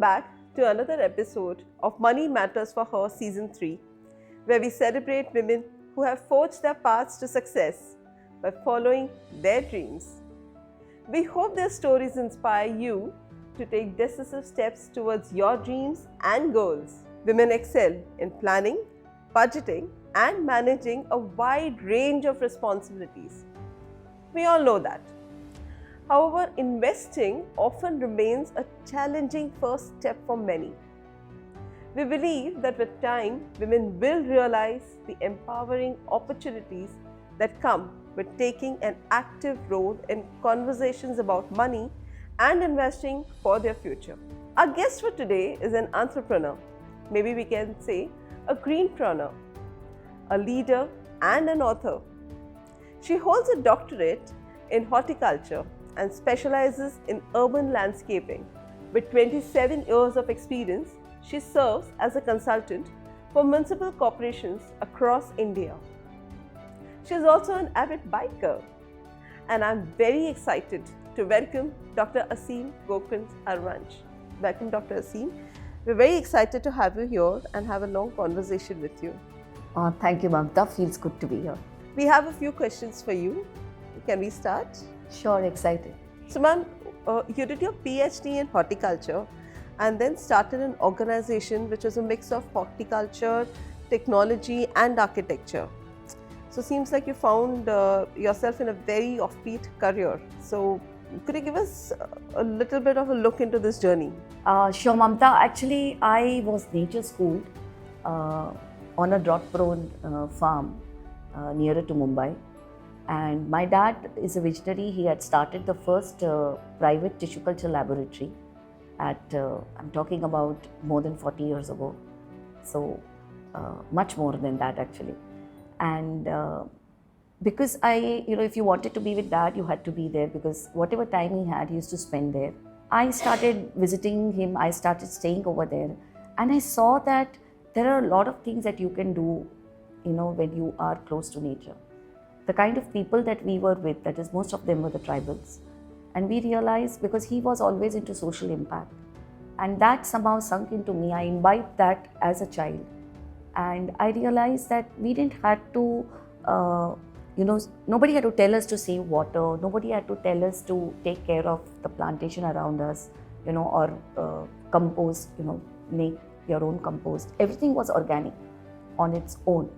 back to another episode of Money Matters for Her Season 3, where we celebrate women who have forged their paths to success by following their dreams. We hope their stories inspire you to take decisive steps towards your dreams and goals. Women excel in planning, budgeting, and managing a wide range of responsibilities. We all know that. However, investing often remains a challenging first step for many. We believe that with time, women will realize the empowering opportunities that come with taking an active role in conversations about money and investing for their future. Our guest for today is an entrepreneur, maybe we can say a greenpreneur, a leader and an author. She holds a doctorate in horticulture and specializes in urban landscaping. With 27 years of experience, she serves as a consultant for municipal corporations across India. She is also an avid biker, and I'm very excited to welcome Dr. Aseem Gokarn Harwansh. Welcome, Dr. Aseem. We're very excited to have you here and have a long conversation with you. Thank you, Mamta. Feels good to be here. We have a few questions for you. Can we start? Sure, excited. So, ma'am, you did your PhD in horticulture and then started an organization which was a mix of horticulture, technology, and architecture. So, seems like you found yourself in a very offbeat career. So, could you give us a little bit of a look into this journey? Sure, Mamta. Actually, I was nature schooled on a drought-prone farm nearer to Mumbai. And my dad is a visionary. He had started the first private tissue culture laboratory at, I'm talking about more than 40 years ago. So much more than that actually. And because if you wanted to be with dad, you had to be there because whatever time he had, he used to spend there. I started visiting him. I started staying over there. And I saw that there are a lot of things that you can do, when you are close to nature. The kind of people that we were with, that is, most of them were the tribals. And we realized, because he was always into social impact, and that somehow sunk into me. I imbibed that as a child. And I realized that we didn't have to, nobody had to tell us to save water, nobody had to tell us to take care of the plantation around us, or compost, make your own compost. Everything was organic on its own.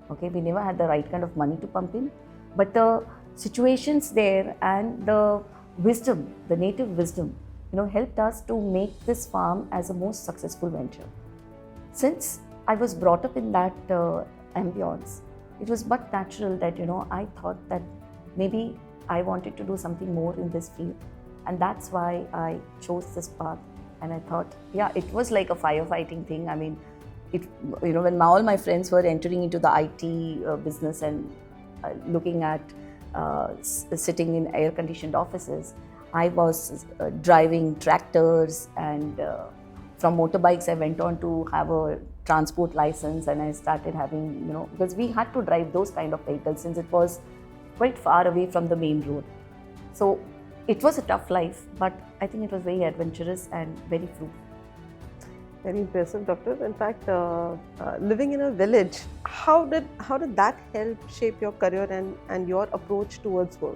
Okay, we never had the right kind of money to pump in, but the situations there and the wisdom, the native wisdom, helped us to make this farm as a most successful venture. Since I was brought up in that ambience, it was but natural that, I thought that maybe I wanted to do something more in this field. And that's why I chose this path. And I thought, yeah, it was like a firefighting thing. I mean, when all my friends were entering into the IT business and looking at sitting in air-conditioned offices, I was driving tractors, and from motorbikes I went on to have a transport license, and I started having, because we had to drive those kind of vehicles since it was quite far away from the main road. So it was a tough life, but I think it was very adventurous and very fruitful. Very impressive, Doctor. In fact, living in a village, how did that help shape your career and your approach towards work?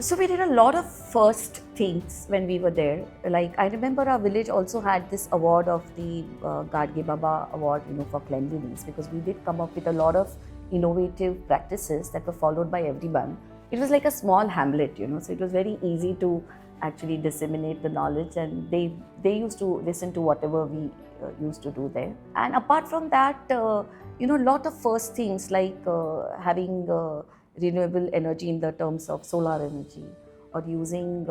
So we did a lot of first things when we were there. Like, I remember our village also had this award of the Gadge Baba award, for cleanliness, because we did come up with a lot of innovative practices that were followed by everyone. It was like a small hamlet, so it was very easy to actually disseminate the knowledge, and they used to listen to whatever we used to do there. And apart from that, a lot of first things like having renewable energy in the terms of solar energy, or using,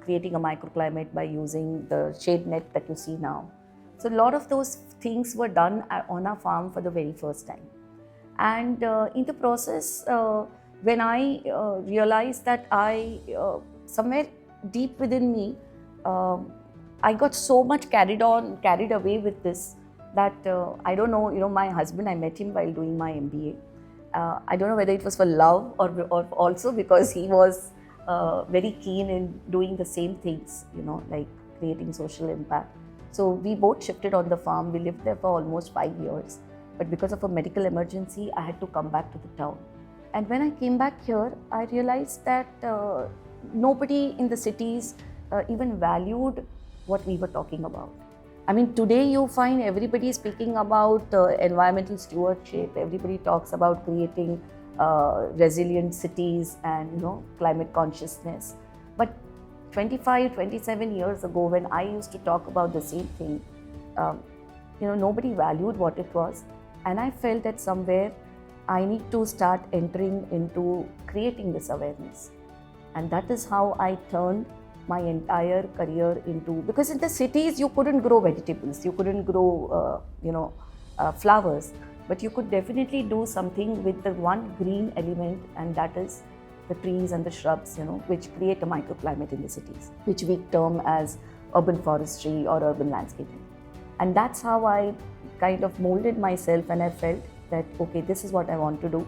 creating a microclimate by using the shade net that you see now. So a lot of those things were done on our farm for the very first time. And in the process, when I realized that somewhere deep within me, I got so much carried away with this that I don't know, my husband, I met him while doing my MBA. I don't know whether it was for love or also because he was very keen in doing the same things, like creating social impact. So we both shifted on the farm. We lived there for almost 5 years. But because of a medical emergency, I had to come back to the town. And when I came back here, I realized that nobody in the cities even valued what we were talking about. I mean, today you find everybody speaking about environmental stewardship. Everybody talks about creating resilient cities and climate consciousness. But 25, 27 years ago, when I used to talk about the same thing, nobody valued what it was. And I felt that somewhere I need to start entering into creating this awareness. And that is how I turned my entire career into, because in the cities you couldn't grow vegetables, you couldn't grow flowers, but you could definitely do something with the one green element, and that is the trees and the shrubs, which create a microclimate in the cities, which we term as urban forestry or urban landscaping. And that's how I kind of molded myself, and I felt that, okay, this is what I want to do.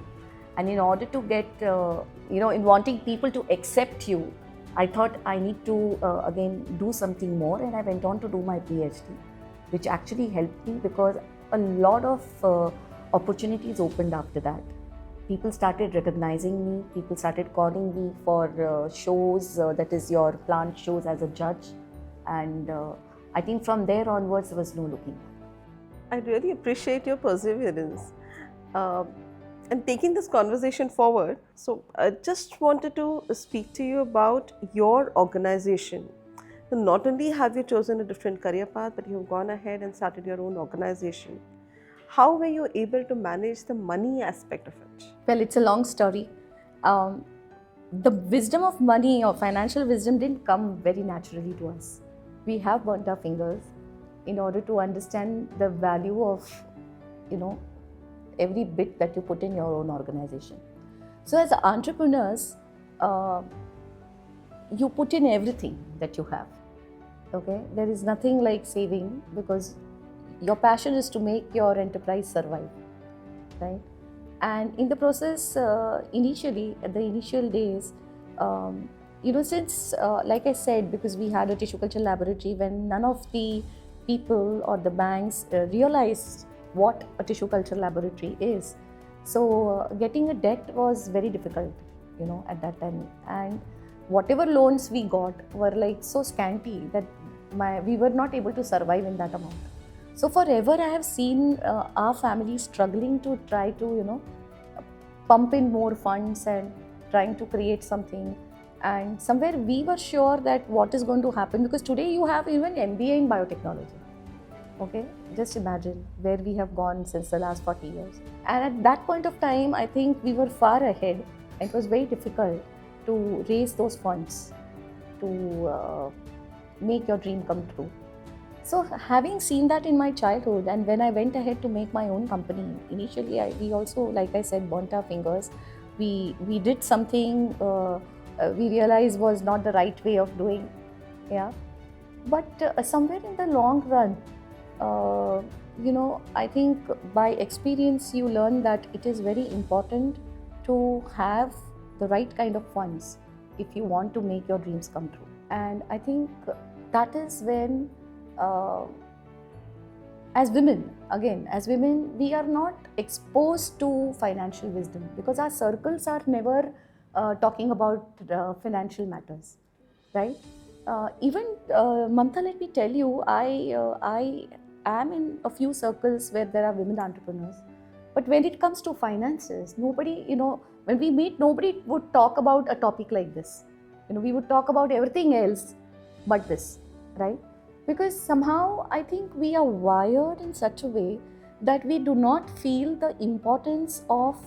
And in order to get, in wanting people to accept you, I thought I need to, again, do something more, and I went on to do my PhD, which actually helped me because a lot of opportunities opened after that. People started recognizing me, people started calling me for shows, that is your plant shows as a judge. And I think from there onwards, there was no looking back. I really appreciate your perseverance and taking this conversation forward. So I just wanted to speak to you about your organization. So not only have you chosen a different career path, but you've gone ahead and started your own organization. How were you able to manage the money aspect of it? Well, it's a long story. The wisdom of money or financial wisdom didn't come very naturally to us. We have burnt our fingers in order to understand the value of, every bit that you put in your own organization. So as entrepreneurs, you put in everything that you have. Okay, there is nothing like saving, because your passion is to make your enterprise survive, right? And in the process, initially, at the initial days, since, like I said, because we had a tissue culture laboratory, when none of the people or the banks realized what a tissue culture laboratory is. So getting a debt was very difficult, at that time. And whatever loans we got were like so scanty that we were not able to survive in that amount. So forever I have seen our family struggling to try to, pump in more funds and trying to create something. And somewhere we were sure that what is going to happen, because today you have even MBA in biotechnology. Okay, just imagine where we have gone since the last 40 years. And at that point of time, I think we were far ahead. It was very difficult to raise those funds to make your dream come true. So having seen that in my childhood, and when I went ahead to make my own company, initially we also, like I said, burnt our fingers. We did something we realized was not the right way of doing, yeah. But somewhere in the long run, I think by experience you learn that it is very important to have the right kind of funds if you want to make your dreams come true. And I think that is when, as women, we are not exposed to financial wisdom, because our circles are never talking about financial matters, right? Even Mamta, let me tell you, I am in a few circles where there are women entrepreneurs, but when it comes to finances, nobody, when we meet, nobody would talk about a topic like this. We would talk about everything else but this, right? Because somehow I think we are wired in such a way that we do not feel the importance of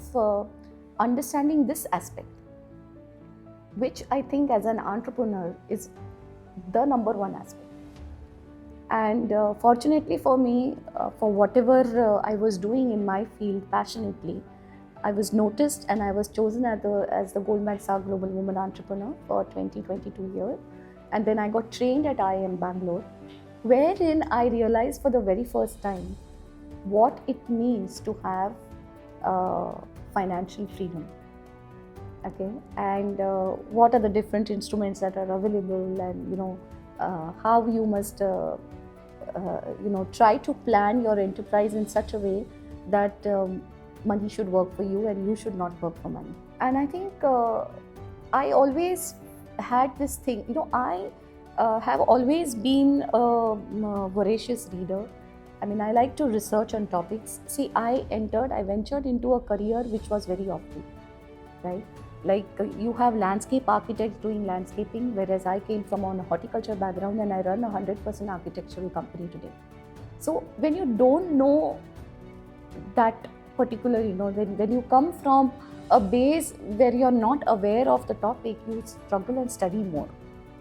understanding this aspect, which I think as an entrepreneur is the number one aspect. And fortunately for me, for whatever I was doing in my field passionately, I was noticed and I was chosen as the Goldman Sachs Global Women Entrepreneur for 20-22 years. And then I got trained at IIM Bangalore, wherein I realized for the very first time what it means to have financial freedom. Okay, and what are the different instruments that are available, and how you must try to plan your enterprise in such a way that money should work for you and you should not work for money. And I think I always had this thing, I have always been a voracious reader. I mean, I like to research on topics. See, I ventured into a career which was very offbeat, right? Like you have landscape architects doing landscaping, whereas I came from a horticulture background and I run a 100% architectural company today. So when you don't know that particular, when you come from a base where you're not aware of the topic, you struggle and study more.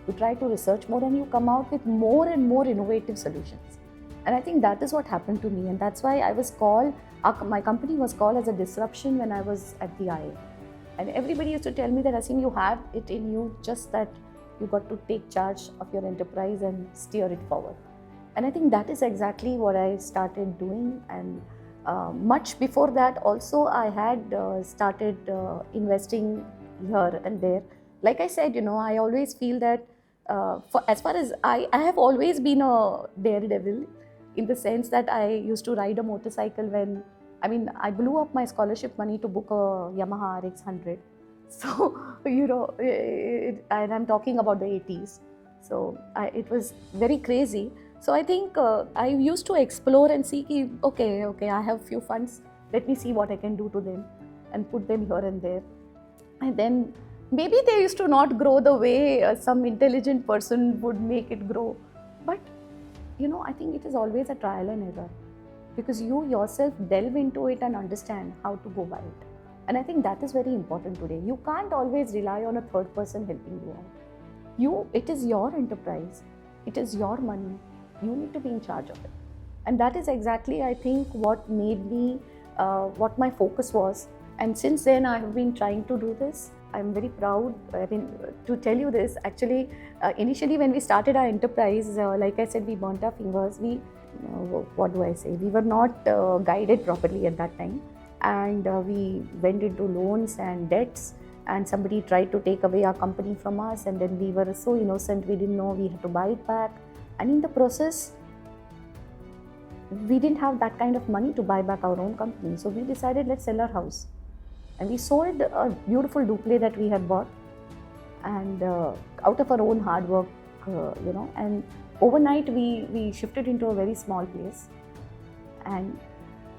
You try to research more and you come out with more and more innovative solutions. And I think that is what happened to me, and that's why I was called, my company was called as a disruption when I was at the IA. And everybody used to tell me that, Aseem, you have it in you, just that you got to take charge of your enterprise and steer it forward. And I think that is exactly what I started doing. And much before that also, I had started investing here and there. Like I said, I always feel that as far as I have always been a daredevil, in the sense that I used to ride a motorcycle when, I blew up my scholarship money to book a Yamaha RX 100. So, and I'm talking about the 80s. So, it was very crazy. So, I think I used to explore and see, okay, I have few funds. Let me see what I can do to them and put them here and there. And then maybe they used to not grow the way some intelligent person would make it grow. But I think it is always a trial and error, because you yourself delve into it and understand how to go by it. And I think that is very important today. You can't always rely on a third person helping you out. It is your enterprise. It is your money. You need to be in charge of it. And that is exactly, I think, what made me, what my focus was. And since then, I have been trying to do this. I'm very proud to tell you this. Actually, initially when we started our enterprise, like I said, we burnt our fingers. We were not guided properly at that time. And we went into loans and debts, and somebody tried to take away our company from us. And then we were so innocent, we didn't know we had to buy it back. And in the process, we didn't have that kind of money to buy back our own company. So we decided, let's sell our house. And we sold a beautiful duplex that we had bought, and out of our own hard work, and overnight we shifted into a very small place. And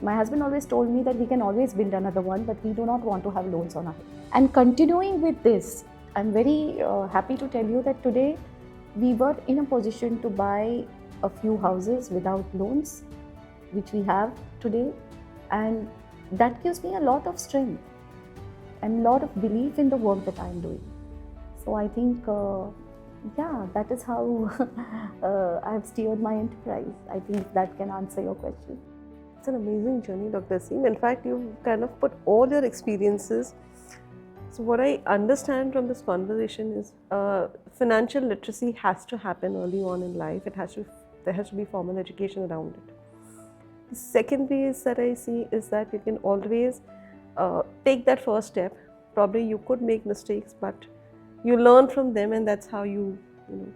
my husband always told me that we can always build another one, but we do not want to have loans on our head. And continuing with this, I'm very happy to tell you that today we were in a position to buy a few houses without loans, which we have today. And that gives me a lot of strength and a lot of belief in the work that I'm doing. So I think, that is how I've steered my enterprise. I think that can answer your question. It's an amazing journey, Dr. Aseem. In fact, you kind of put all your experiences. So what I understand from this conversation is financial literacy has to happen early on in life. There has to be formal education around it. The second ways that I see is that you can always take that first step. Probably you could make mistakes, but you learn from them, and that's how you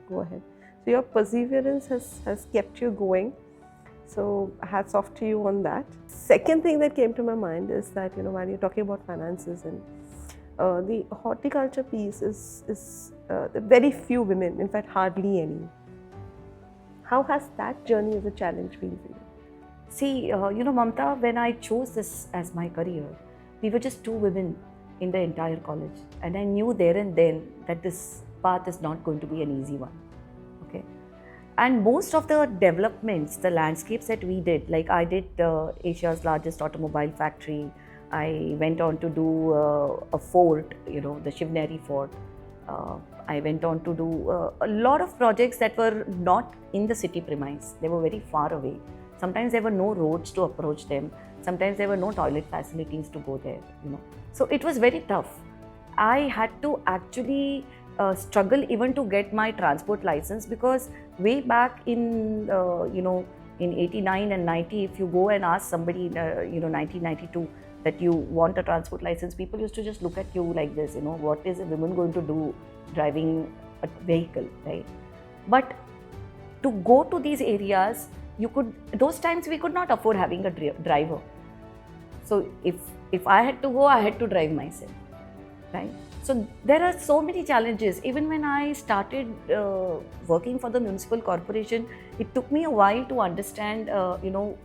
go ahead. So your perseverance has kept you going. So hats off to you on that. Second thing that came to my mind is that when you're talking about finances, and the horticulture piece is very few women, in fact hardly any. How has that journey as a challenge been for you? See, Mamta, when I chose this as my career, we were just 2 women in the entire college, and I knew there and then that this path is not going to be an easy one. Okay, and most of the developments, the landscapes that we did, like I did Asia's largest automobile factory. I went on to do a fort, the Shivneri fort. I went on to do a lot of projects that were not in the city premise. They were very far away. Sometimes there were no roads to approach them. Sometimes there were no toilet facilities to go there, So it was very tough. I had to actually struggle even to get my transport license, because way back in, in 89 and 90, if you go and ask somebody, 1992, that you want a transport license, people used to just look at you like this, what is a woman going to do driving a vehicle, right? But to go to these areas, those times we could not afford having a driver. So if I had to go, I had to drive myself, right? So there are so many challenges. Even when I started working for the municipal corporation, it took me a while to understand,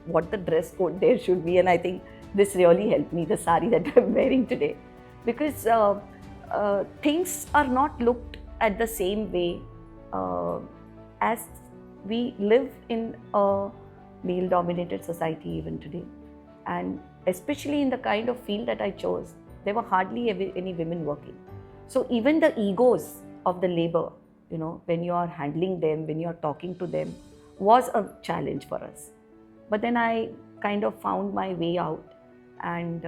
what the dress code there should be. And I think this really helped me, the sari that I'm wearing today. Because things are not looked at the same way as we live in a male-dominated society even today. And especially in the kind of field that I chose, there were hardly any women working. So even the egos of the labor, when you are handling them, when you are talking to them, was a challenge for us. But then I kind of found my way out, and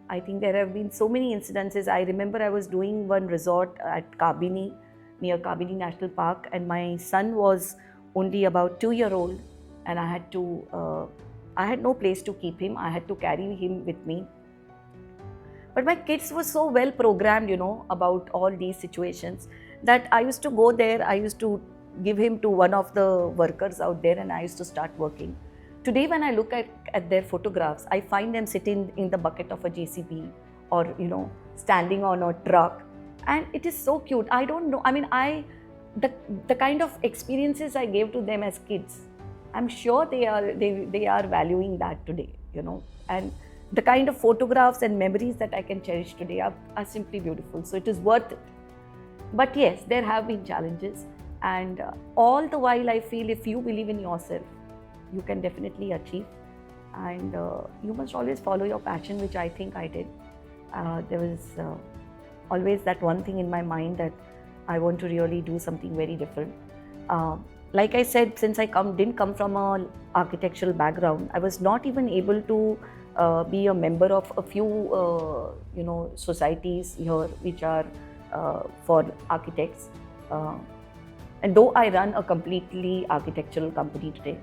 I think there have been so many incidences. I remember I was doing one resort at Kabini, near Kabini National Park, and my son was only about 2-year-old, and I had no place to keep him. I had to carry him with me. But my kids were so well programmed, about all these situations, that I used to go there. I used to give him to one of the workers out there, and I used to start working. Today, when I look at their photographs, I find them sitting in the bucket of a JCB or, standing on a truck. And it is so cute. I don't know. I mean, the kind of experiences I gave to them as kids, I'm sure they are valuing that today, and the kind of photographs and memories that I can cherish today are simply beautiful. So it is worth it. But yes, there have been challenges, and all the while I feel if you believe in yourself, you can definitely achieve, and you must always follow your passion, which I think I did. There was always that one thing in my mind that I want to really do something very different. Like I said, since I didn't come from an architectural background, I was not even able to be a member of a few societies here which are for architects. And though I run a completely architectural company today,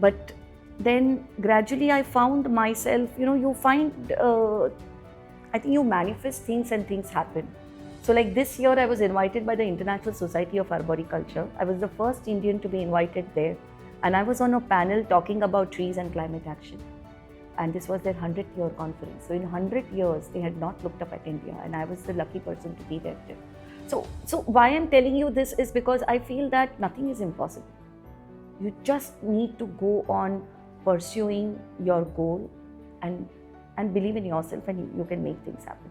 but then gradually I found myself, you find, I think you manifest things and things happen. So like this year I was invited by the International Society of Horticulture. I was the first Indian to be invited there, and I was on a panel talking about trees and climate action. And this was their 100-year conference. So in 100 years, they had not looked up at India, and I was the lucky person to be there. So why I'm telling you this is because I feel that nothing is impossible. You just need to go on pursuing your goal and believe in yourself, and you can make things happen.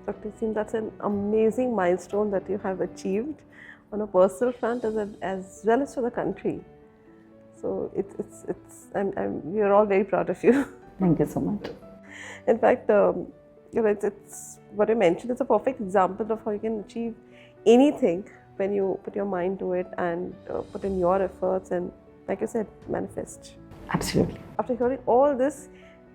Dr. Aseem, that's an amazing milestone that you have achieved on a personal front as well as for the country. So we're all very proud of you. Thank you so much. In fact, it's what you mentioned. It's a perfect example of how you can achieve anything when you put your mind to it and put in your efforts and, like you said, manifest. Absolutely. After hearing all this,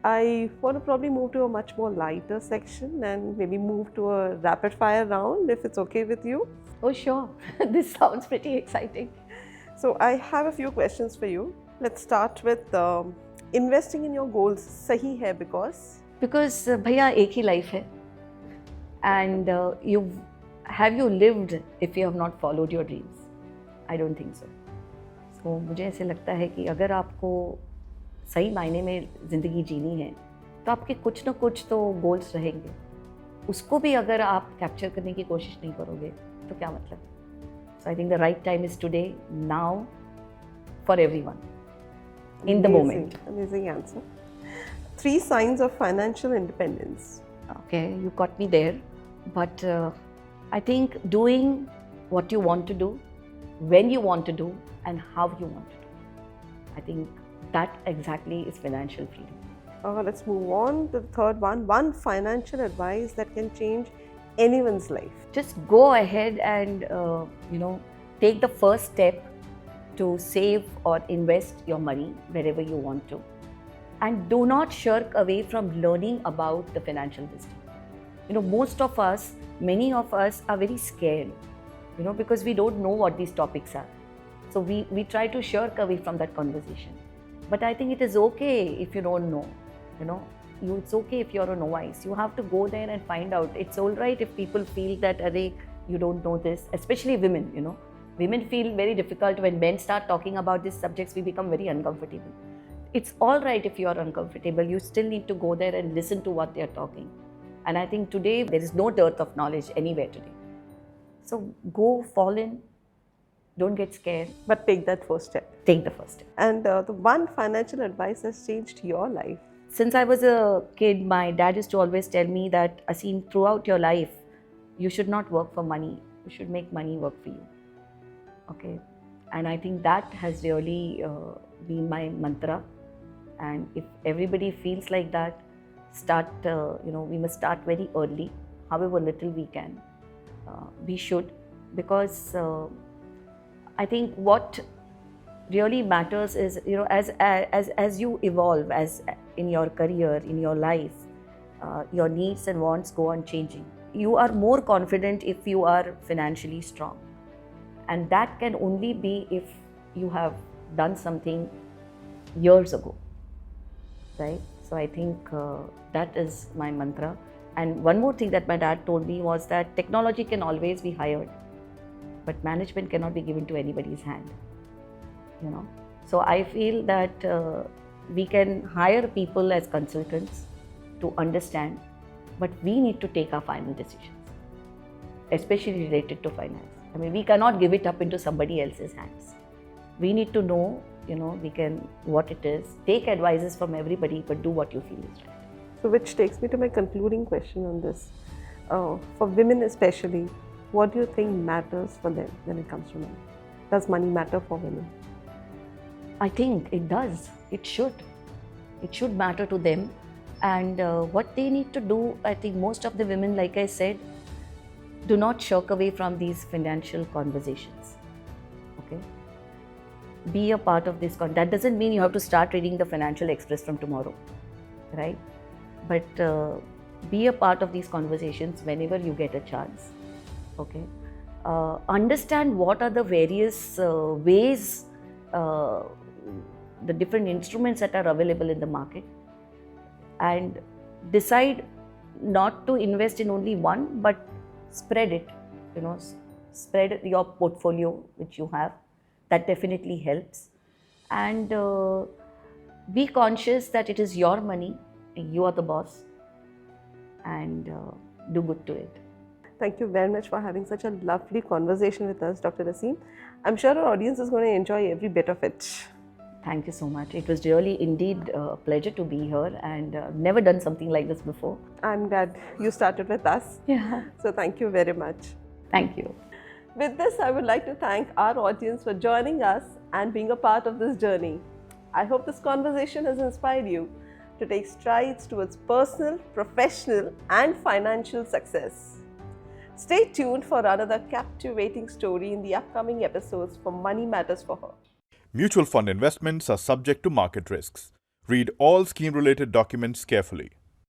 I want to probably move to a much more lighter section and maybe move to a rapid fire round, if it's okay with you. Oh, sure. This sounds pretty exciting. So I have a few questions for you. Let's start with investing in your goals. Sahi hai because bhaiya ek hi life hai, and have you lived if you have not followed your dreams? I don't think so. So मुझे ऐसे लगता है कि अगर आपको सही मायने में ज़िंदगी जीनी है तो आपके कुछ ना कुछ तो गोल्स रहेंगे. उसको भी अगर आप कैप्चर करने की कोशिश नहीं करोगे तो क्या मतलब? So I think the right time is today, now, for everyone, in the moment. Amazing answer. 3 signs of financial independence. Okay, you got me there. But I think doing what you want to do, when you want to do, and how you want to do. I think that exactly is financial freedom. Let's move on to the third one. One financial advice that can change anyone's life. Just go ahead and take the first step to save or invest your money wherever you want to, and do not shirk away from learning about the financial wisdom. Many of us are very scared, because we don't know what these topics are. So we try to shirk away from that conversation. But I think it is okay if you don't know, it's okay if you're a novice. You have to go there and find out. It's all right if people feel that, you don't know this, especially women, Women feel very difficult when men start talking about these subjects, we become very uncomfortable. It's all right if you are uncomfortable, you still need to go there and listen to what they are talking. And I think today there is no dearth of knowledge anywhere today. So go, fall in, don't get scared. But take that first step. Take the first step. And the one financial advice has changed your life. Since I was a kid, my dad used to always tell me that, Aseem, throughout your life, you should not work for money. You should make money work for you. Okay. And I think that has really been my mantra. And if everybody feels like that, we must start very early, however little we can. We should, because I think what really matters is, as you evolve, as in your career, in your life, your needs and wants go on changing. You are more confident if you are financially strong. And that can only be if you have done something years ago, right? So I think that is my mantra. And one more thing that my dad told me was that technology can always be hired, but management cannot be given to anybody's hand. So I feel that we can hire people as consultants to understand, but we need to take our final decisions, especially related to finance. I mean, we cannot give it up into somebody else's hands. We need to know, what it is, take advices from everybody, but do what you feel is right. So which takes me to my concluding question on this. For women especially, what do you think matters for them when it comes to money? Does money matter for women? I think it does. It should. It should matter to them. And what they need to do, I think most of the women, like I said, do not shirk away from these financial conversations. Okay? Be a part of this. That doesn't mean you have to start reading the Financial Express from tomorrow, right? But be a part of these conversations whenever you get a chance. Okay? Understand what are the various ways, the different instruments that are available in the market, and decide not to invest in only one, but spread it. Spread your portfolio which you have. That definitely helps. And be conscious that it is your money, you are the boss, and do good to it. Thank you very much for having such a lovely conversation with us, Dr. Aseem. I'm sure our audience is going to enjoy every bit of it. Thank you so much. It was really indeed a pleasure to be here, and never done something like this before. I'm glad you started with us. Yeah. So thank you very much. Thank you. With this, I would like to thank our audience for joining us and being a part of this journey. I hope this conversation has inspired you to take strides towards personal, professional, and financial success. Stay tuned for another captivating story in the upcoming episodes for Money Matters for Her. Mutual fund investments are subject to market risks. Read all scheme-related documents carefully.